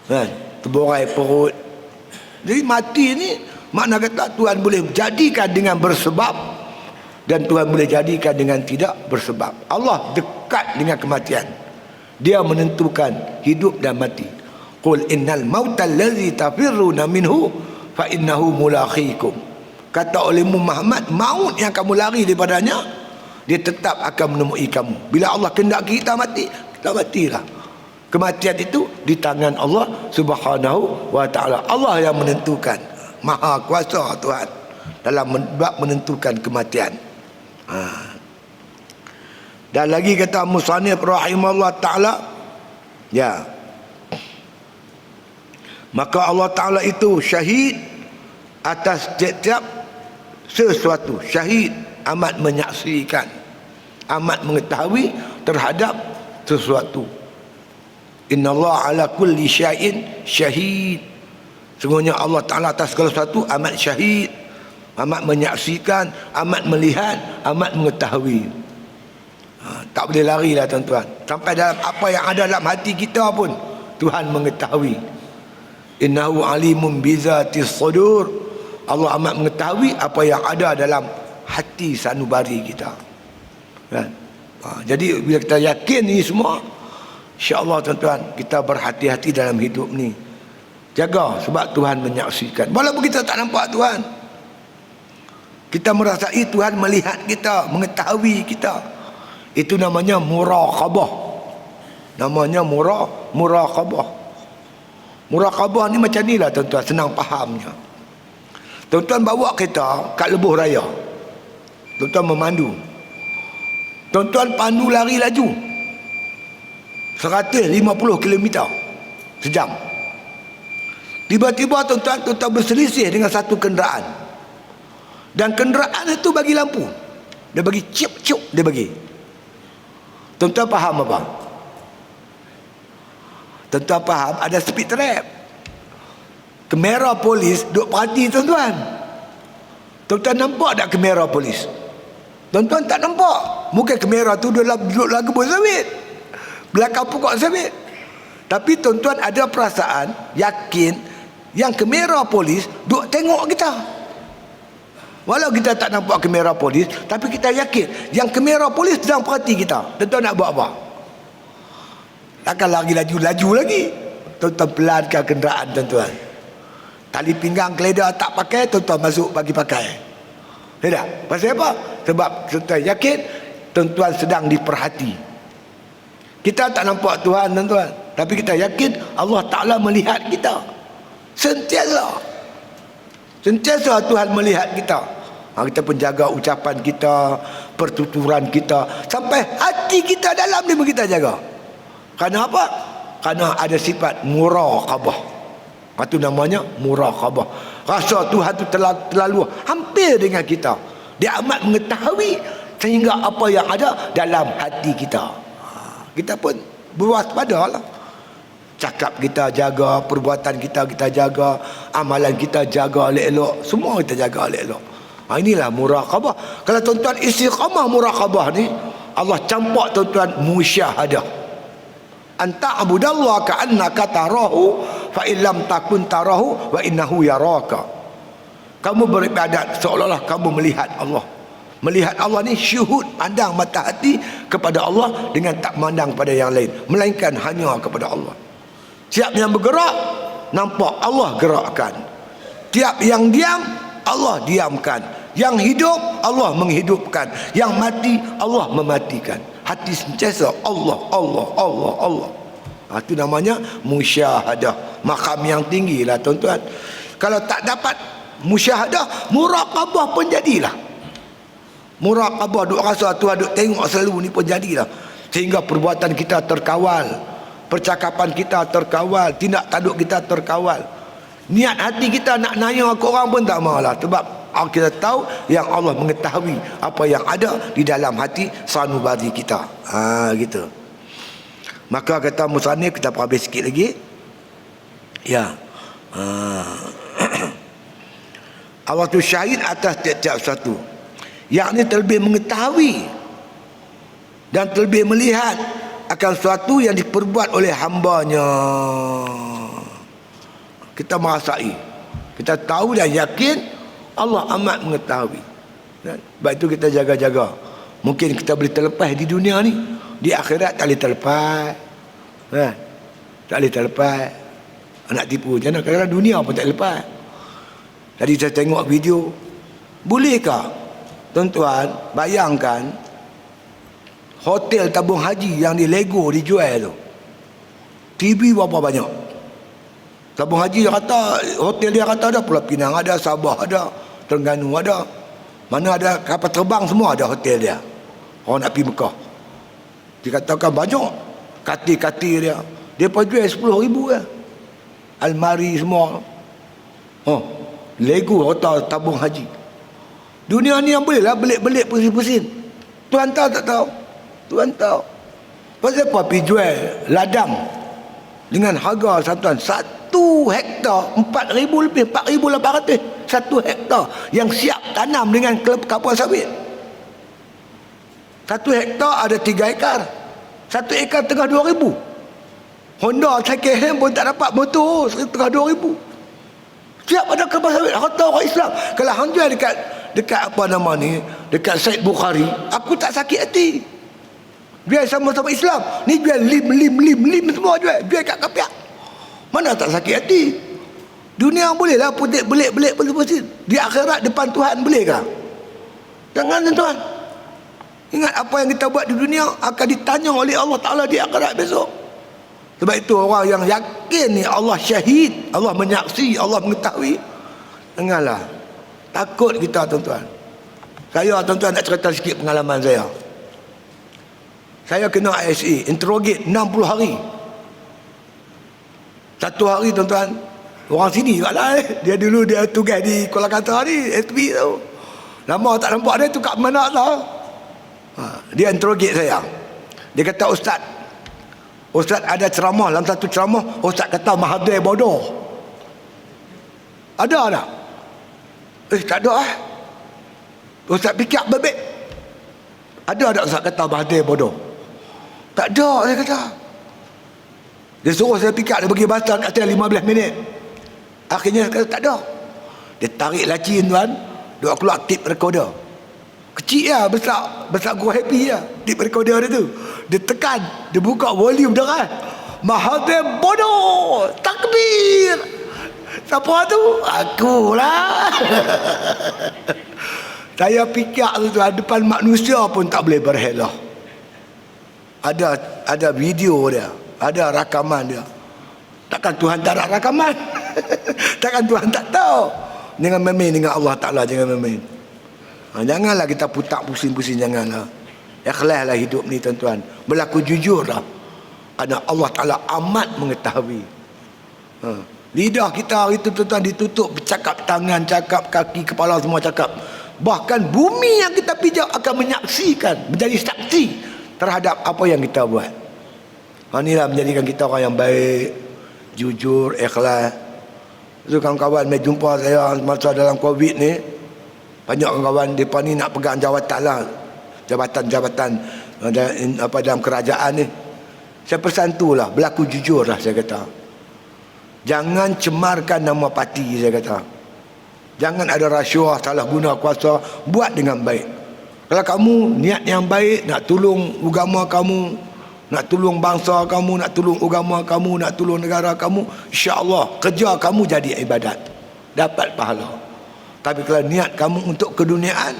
kan, terborai perut. Jadi mati ni makna kata Tuhan boleh jadikan dengan bersebab dan Tuhan boleh jadikan dengan tidak bersebab. Allah dekat dengan kematian. Dia menentukan hidup dan mati. Qul innal mautal ladzi tafirruna minhu fa innahu mulaqikum. Kata olehmu Muhammad, maut yang kamu lari daripadanya, dia tetap akan menemui kamu. Bila Allah kehendaki kita mati, kita matilah. Kematian itu di tangan Allah Subhanahu Wa Ta'ala. Allah yang menentukan. Maha kuasa Tuhan dalam menentukan kematian. Dan lagi kata musannif rahimahullah Ta'ala, ya, maka Allah Ta'ala itu syahid atas setiap sesuatu. Syahid, amat menyaksikan, amat mengetahui terhadap sesuatu. Innallaha ala kulli syai'in syahid. Sungguhnya Allah Ta'ala atas segala sesuatu amat syahid, amat menyaksikan, amat melihat, amat mengetahui. Tak boleh lari lah tuan-tuan. Sampai dalam apa yang ada dalam hati kita pun Tuhan mengetahui. Innahu alimun bizatis sudur. Allah amat mengetahui apa yang ada dalam hati sanubari kita kan? Jadi bila kita yakin ni semua, insya-Allah tuan-tuan, kita berhati-hati dalam hidup ni. Jaga, sebab Tuhan menyaksikan. Walaupun kita tak nampak Tuhan, kita merasai Tuhan melihat kita, mengetahui kita. Itu namanya muraqabah. Namanya muraqabah. Muraqabah ni macam ni lah tuan-tuan, senang fahamnya. Tuan-tuan bawa kereta kat lebuh raya, tuan-tuan memandu, tuan-tuan pandu lari laju 150 km sejam. Tiba-tiba tuan-tuan berselisih dengan satu kenderaan, dan kenderaan itu bagi lampu, dia bagi cip-cip, dia bagi. Tuan-tuan faham apa? Tuan-tuan faham ada speed trap. Kamera polis duk perhati tuan-tuan. Tuan-tuan nampak tak kamera polis? Tuan-tuan tak nampak. Mungkin kamera tu duduk lagu kebun sawit, belakang pokok sawit. Tapi tuan-tuan ada perasaan yakin yang kamera polis duk tengok kita. Walau kita tak nampak kamera polis, tapi kita yakin yang kamera polis sedang perhati kita. Tuan-tuan nak buat apa? Takkan lagi laju lagi. Tuan-tuan pelankan kenderaan tuan-tuan. Tali pinggang keledar tak pakai, tuan-tuan masuk bagi pakai. Tidak? Pasal apa? Sebab tuan-tuan yakin tuan-tuan sedang diperhati. Kita tak nampak Tuhan tuan-tuan, tapi kita yakin Allah Ta'ala melihat kita. Sentiasa Tuhan melihat kita. Kita pun jaga ucapan kita, pertuturan kita, sampai hati kita dalam ni pun kita jaga. Kerana apa? Kerana ada sifat muraqabah. Itu namanya muraqabah. Rasa Tuhan tu terlalu hampir dengan kita. Dia amat mengetahui sehingga apa yang ada dalam hati kita. Kita pun berwaspada lah. Cakap kita jaga, perbuatan kita jaga, amalan kita jaga elok-elok, semua kita jaga elok-elok. Inilah muraqabah. Kalau tuan-tuan istiqamah muraqabah ni, Allah campak tuan-tuan musyahadah. Anta abudallah ka'annaka tarahu fa illam takun tarahu wa innahu yaraka. Kamu beribadat seolah-olah kamu melihat Allah. Melihat Allah ni syuhud, pandang mata hati kepada Allah dengan tak memandang pada yang lain, melainkan hanya kepada Allah. Tiap yang bergerak, nampak Allah gerakkan. Tiap yang diam, Allah diamkan. Yang hidup, Allah menghidupkan. Yang mati, Allah mematikan. Hati sentiasa Allah, Allah, Allah, Allah. Itu namanya musyahadah. Makam yang tinggi lah tuan-tuan. Kalau tak dapat musyahadah, muraqabah pun jadilah. Muraqabah, duk rasa Tuhan duk tengok selalu ni pun jadilah. Sehingga perbuatan kita terkawal, percakapan kita terkawal, tindak tanduk kita terkawal. Niat hati kita nak nanya ke orang pun tak malah. Sebab kita tahu yang Allah mengetahui apa yang ada di dalam hati sanubari kita. Gitu. Maka kata musannif, kita habis sikit lagi. Ya. Allah tu syahid atas tiap-tiap satu. Yakni terlebih mengetahui dan terlebih melihat akan sesuatu yang diperbuat oleh hambanya. Kita merasai, kita tahu dan yakin Allah amat mengetahui. Sebab itu kita jaga-jaga. Mungkin kita boleh terlepas di dunia ni, di akhirat tak boleh terlepas. Tak boleh terlepas. Nak tipu macam mana? Kadang-kadang dunia pun tak lepas. Tadi saya tengok video. Bolehkah tuan-tuan bayangkan hotel tabung haji yang di Lego dijual tu, TV berapa banyak? Tabung haji dia kata, hotel dia kata ada Pulau Pinang ada, Sabah ada, Terengganu ada, mana ada kapal terbang semua ada hotel dia. Orang nak pergi Mekah, dikatakan banyak katil-katil dia. Dia pun jual 10,000 ya. Almari semua. Lego hotel tabung haji. Dunia ni yang boleh lah belik-belik pusing-pusing. Tuan tahu tak tahu? Tuan tahu. Pasal apa pergi jual ladang dengan harga satuan 1 hektar 4,000 lebih, 4,800 1 hektar yang siap tanam dengan kapal sawit. 1 hektar ada 3 ekar. 1 ekar tengah 2,000. Honda second hand pun tak dapat motor tengah 2,000. Siap ada kapal sawit. Kata orang Islam, kalau hang jual dekat apa nama ni, dekat Said Bukhari, aku tak sakit hati. Jual sama-sama Islam. Ni jual lim semua jual kat kapiak. Mana tak sakit hati? Dunia bolehlah putih belik-belik betul-betul. Di akhirat depan Tuhan bolehkah? Jangan tuan-tuan. Ingat apa yang kita buat di dunia akan ditanya oleh Allah Ta'ala di akhirat besok. Sebab itu orang yang yakin ni Allah syahid, Allah menyaksi, Allah mengetahui. Janganlah takut kita tuan-tuan. Saya tuan-tuan nak cerita sikit pengalaman saya. Saya kena ISA, interrogate 60 hari. Satu hari tuan-tuan, orang sini kat lah dia dulu dia tugas di Kuala Kanta ni, SB tu. Lama tak nampak dia tu kat mana tahu. Dia interrogate saya. Dia kata, Ustaz ada ceramah, dalam satu ceramah Ustaz kata Mahathir bodoh. Ada tak? Tak ada Ustaz fikir bebek. Ada tak Ustaz kata Mahathir bodoh? Tak ada, saya kata. Dia suruh saya fikir, dia bagi bahasa kat saya 15 minit. Akhirnya saya kata tak ada. Dia tarik laci tuan, dia keluar tip recorder. Kecil lah, besar gua happy lah tip recorder dia tu. Dia tekan, dia buka volume dengar Mahathir bodoh, takbir. Siapa tu? Akulah. Saya fikir tu tuan, depan manusia pun tak boleh berhelah. Ada video dia, ada rakaman dia. Takkan Tuhan tak ada rakaman? Takkan Tuhan tak tahu? Jangan main dengan Allah Ta'ala, jangan main. Janganlah kita putak pusing-pusing, janganlah. Ikhlaslah hidup ni tuan-tuan. Berlaku jujurlah. Kerana Allah Ta'ala amat mengetahui. Lidah kita hari tu tuan-tuan ditutup, bercakap tangan, cakap kaki, kepala semua cakap. Bahkan bumi yang kita pijak akan menyaksikan, menjadi saksi terhadap apa yang kita buat. Inilah menjadikan kita orang yang baik, jujur, ikhlas. Itu kawan-kawan mai jumpa saya masa dalam Covid ni, banyak kawan-kawan depa ni nak pegang jawatan lah, jabatan-jabatan dalam kerajaan ni. Saya pesan tu lah, berlaku jujur lah saya kata. Jangan cemarkan nama parti, saya kata. Jangan ada rasuah, salah guna kuasa, buat dengan baik. Kalau kamu niat yang baik, nak tolong agama kamu, nak tolong bangsa kamu, nak tolong agama kamu, nak tolong negara kamu, insya-Allah kerja kamu jadi ibadat, dapat pahala. Tapi kalau niat kamu untuk keduniaan,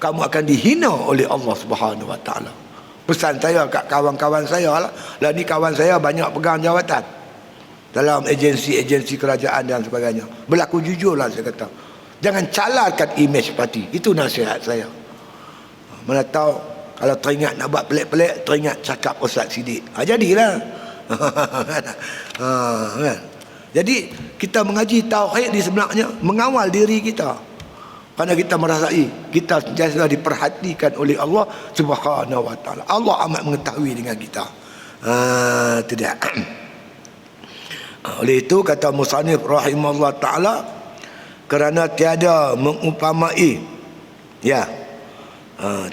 kamu akan dihina oleh Allah Subhanahu Wa Taala. Pesan saya kat kawan-kawan saya lah ni kawan saya banyak pegang jawatan dalam agensi-agensi kerajaan dan sebagainya. Berlaku jujurlah saya kata. Jangan calarkan imej parti. Itu nasihat saya. Mana tahu kalau teringat nak buat pelik-pelik, teringat cakap Ustaz Siddiq. Jadilah. Kan? Jadi kita mengaji tauhid di sebenarnya mengawal diri kita. Kerana kita merasai kita sentiasa diperhatikan oleh Allah Subhanahu Wa Taala. Allah amat mengetahui dengan kita. Itu dia. Oleh itu kata musannif rahimahullah taala, kerana tiada mengumpamai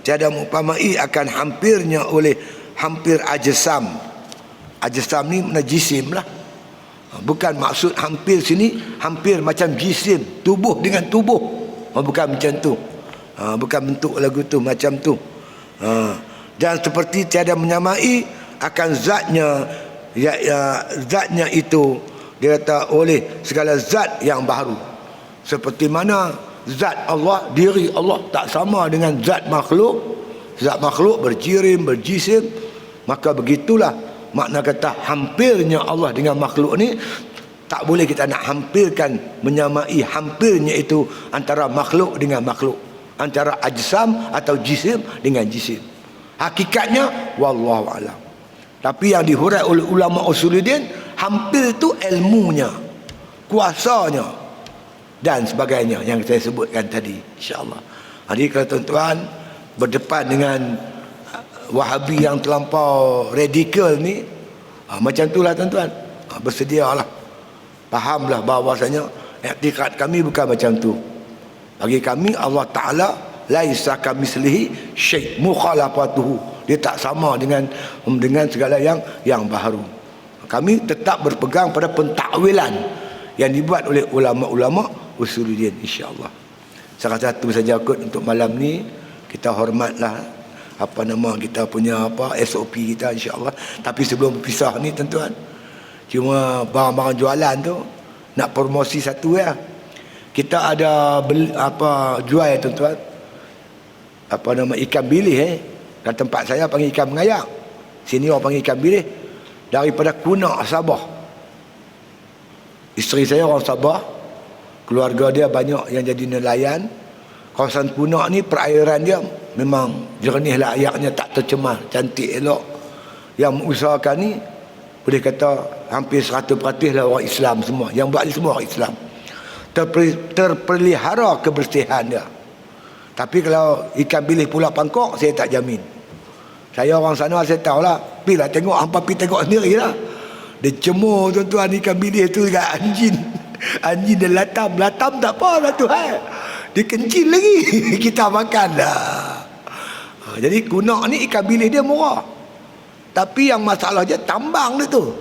tiada mengumpamai akan hampirnya oleh hampir ajsam. Ajsam ni mana jisim lah. Bukan maksud hampir sini hampir macam jisim, tubuh dengan tubuh. Bukan macam tu. Bukan bentuk lagu tu macam tu. Dan seperti tiada menyamai akan zatnya, zatnya itu dia kata oleh segala zat yang baru. Seperti mana zat Allah, diri Allah tak sama dengan zat makhluk. Zat makhluk berjirim, berjisim. Maka begitulah makna kata hampirnya Allah dengan makhluk ni. Tak boleh kita nak hampirkan, menyamai hampirnya itu antara makhluk dengan makhluk, antara ajsam atau jisim dengan jisim. Hakikatnya wallahu alam. Tapi yang dihurai oleh ulama usuluddin, hampir itu ilmunya, kuasanya dan sebagainya yang saya sebutkan tadi, insya-Allah. Jadi kalau tuan-tuan berdepan dengan Wahabi yang terlampau radikal ni, macam itulah tuan-tuan, bersedialah. Fahamlah bahawasanya i'tikad kami bukan macam tu. Bagi kami Allah Ta'ala laisa kamitslihi syai', mukhalafatuhu, dia tak sama dengan segala yang baru. Kami tetap berpegang pada pentakwilan yang dibuat oleh ulama-ulama usuluddin, insya-Allah. Salah satu saja kot untuk malam ni, kita hormatlah kita punya SOP kita, insya-Allah. Tapi sebelum berpisah ni tuan-tuan, cuma barang-barang jualan tu nak promosi satu ya. Kita ada jual ya tuan-tuan. Apa nama ikan bilih Dan tempat saya panggil ikan mengayak. Sini orang panggil ikan bilih. Daripada Kunak, Sabah. Isteri saya orang Sabah. Keluarga dia banyak yang jadi nelayan. Kawasan Kunak ni perairan dia memang jernih lah, ayaknya tak tercemar, cantik elok. Yang mengusahakan ni boleh kata hampir 100% lah orang Islam semua. Yang buat ni semua orang Islam. Terpelihara kebersihan dia. Tapi kalau ikan bilih Pulau Pangkok, saya tak jamin. Saya orang sana, saya tahulah. Pergilah tengok, hampa pergi tengok sendiri lah. Dia cemur tuan-tuan ikan bilih tu dekat anjing. Anjing dia latam tak apa lah Tuhan. Dia kencing lagi. Kita makan dah. Jadi Kunak ni ikan bilih dia murah. Tapi yang masalah je tambang dia tu.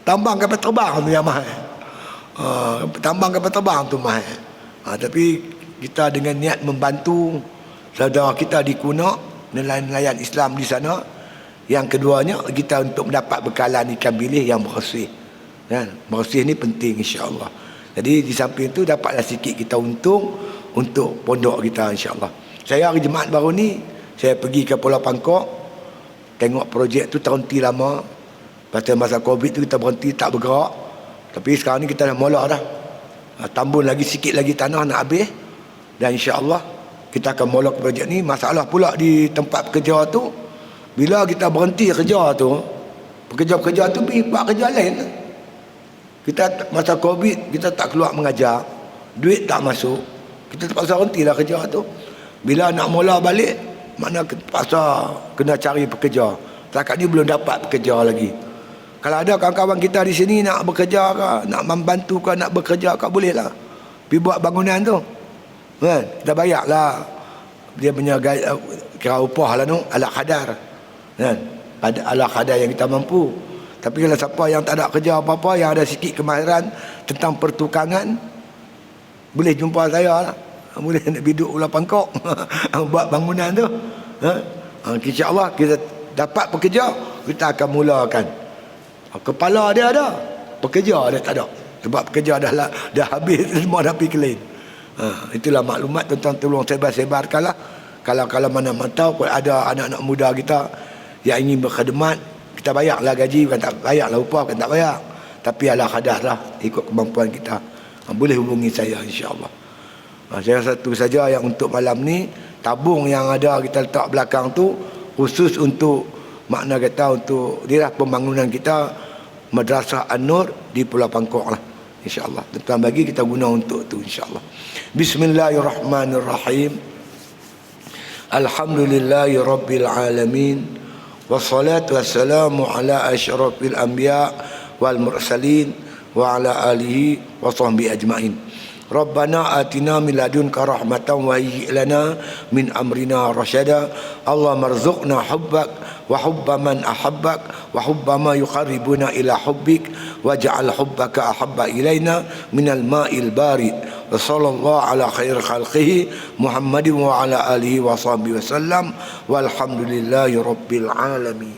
Tambang kapal terbang tu yang mahal. Tambang kapal terbang tu mahal. Tapi kita dengan niat membantu saudara kita di Kunak, nelayan-nelayan Islam di sana. Yang keduanya kita untuk mendapat bekalan ikan bilih yang bersih. Bersih ni penting insya-Allah. Jadi di samping tu dapatlah sikit kita untung untuk pondok kita insya-Allah. Saya hari Jumaat baru ni saya pergi ke Pulau Pangkok, tengok projek tu terhenti lama. Pasal masa Covid tu kita berhenti tak bergerak. Tapi sekarang ni kita dah mula dah. Tambun lagi sikit lagi tanah nak habis. Dan insya-Allah kita akan mula projek ni. Masalah pula di tempat kerja tu, bila kita berhenti kerja tu, pekerja-pekerja tu pergi buat kerja lain. Kita masa Covid kita tak keluar mengajar, duit tak masuk, kita terpaksa hentilah kerja tu. Bila nak mula balik, mana terpaksa kena cari pekerja. Setakat ni belum dapat pekerja lagi. Kalau ada kawan-kawan kita di sini nak bekerja ke, nak membantu ke, nak bekerja ke, boleh lah pergi buat bangunan tu kan, kita bayar lah dia punya kira upah lah tu, ala kadar kan, ala kadar yang kita mampu. Tapi kalau siapa yang tak ada kerja apa-apa, yang ada sikit kemahiran tentang pertukangan, boleh jumpa saya lah. Boleh nak biduk Pulau Pangkok buat bangunan tu. InsyaAllah kita dapat pekerja, kita akan mulakan. Kepala dia ada, pekerja dia tak ada. Sebab pekerja dah habis, semua dah pergi clean. Itulah maklumat tentang tolong sebar-sebarkan lah. Kalau mana tahu ada anak-anak muda kita yang ingin berkhidmat, kita bayarlah gaji, bukan tak bayarlah upah, bukan tak bayar. Tapi ala kadar lah, ikut kemampuan kita. Boleh hubungi saya insya-Allah. Saya satu saja yang untuk malam ni, tabung yang ada kita letak belakang tu khusus untuk makna kata untuk dia lah pembangunan kita Madrasah An-Nur di Pulau Pangkok lah insya-Allah. Tuan bagi kita guna untuk tu insya-Allah. Bismillahirrahmanirrahim. Alhamdulillahirabbil alamin. Wassalatu wassalamu ala asyrafil anbiya wal mursalin wa ala alihi wa sahbihi ajmain. Rabbana atina min ladunka rahmatan wa hayyi' lana min amrina rasyada. Allahumma rzuqna hubbak wa hubba man ahabbak wa hubba ma yuqarribuna ila hubbik waj'al hubbaka ahabba ilaina minal ma'il barid. Wa sallallahu ala khair khalqihi Muhammadin wa ala alihi wa sahbihi wasallam walhamdulillahi rabbil alamin.